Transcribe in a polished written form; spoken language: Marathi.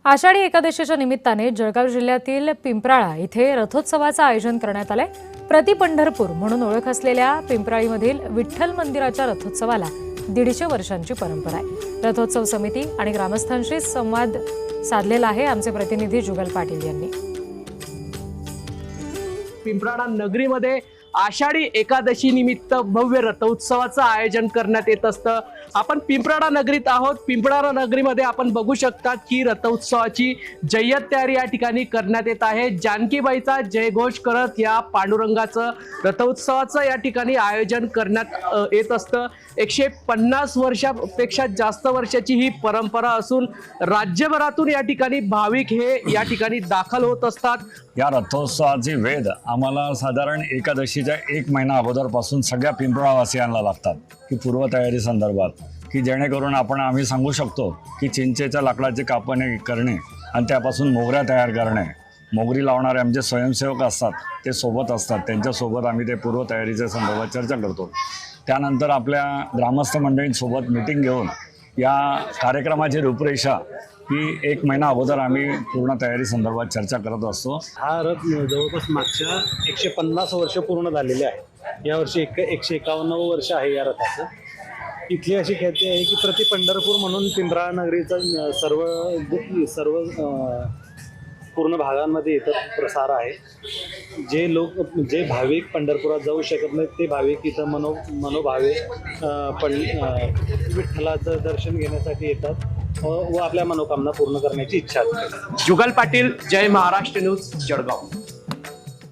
आषाढी एकादशीच्या निमित्ताने जळगाव जिल्ह्यातील पिंपराळा इथे रथोत्सवाचं आयोजन करण्यात आलंय। प्रति पंढरपूर म्हणून ओळख असलेल्या पिंपराळीमधील विठ्ठल मंदिराच्या रथोत्सवाला 150 वर्षांची परंपरा आहे। रथोत्सव समिती आणि ग्रामस्थांशी संवाद साधलेला आहे आमचे प्रतिनिधी जुगल पाटील यांनी। पिंपराळा नगरीमध्ये आषाढी एकादशी निमित्त भव्य रथोत्सवाचं आयोजन करण्यात येत असतं। आपण पिंपराळा नगरीत आहोत। पिंपराळा नगरीमध्ये आपण बघू शकता की रथोत्सवाची जय्यत तयारी या ठिकाणी करण्यात येत आहे। जानकीबाईचा जयघोष करत या पांडुरंगाचं रथोत्सवाचं या ठिकाणी आयोजन करण्यात येत असतं। 150 वर्षापेक्षा जास्त वर्षाची ही परंपरा असून राज्यभरातून या ठिकाणी भाविक हे या ठिकाणी दाखल होत असतात। या रथोत्सवाचे वेध आम्हाला साधारण एकादशीच्या 1 महिना अगोदरपासून सगळ्या पिंपराळवासियांना लागतात की पूर्वतयारी संदर्भात, की जेणेकरून आम्ही सांगू शकतो की चिंचेच्या लाकडाचे कापणे करणे आणि त्यापासून मोगऱ्या तयार करणे, मोगरी लावणारे आमचे स्वयंसेवक असतात ते सोबत असतात, त्यांच्यासोबत आम्ही ते पूर्वतयारीच्या संदर्भात चर्चा करतो। त्यानंतर आपल्या ग्रामस्थ मंडळींसोबत मीटिंग घेऊन या कार्यक्रमाची रूपरेषा ही 1 महिना अगोदर आम्ही पूर्ण तयारी संदर्भात चर्चा करत असतो। हा रथ जवळपास मागच्या 150 वर्ष पूर्ण झालेले आहे। यावर्षी 151 वर्ष आहे या रथाचं। इथली अशी ख्याती आहे की प्रति पंढरपूर म्हणून पिंपराळा नगरीचा सर्व पूर्ण भागांमध्ये इथं प्रसार आहे। जे भाविक पंढरपुरात जाऊ शकत नाहीत ते भाविक इथं मनोभावे विठ्ठलाचं दर्शन घेण्यासाठी येतात व आपल्या मनोकामना पूर्ण करण्याची इच्छा असते। जुगल पाटील, जय महाराष्ट्र न्यूज, जळगाव।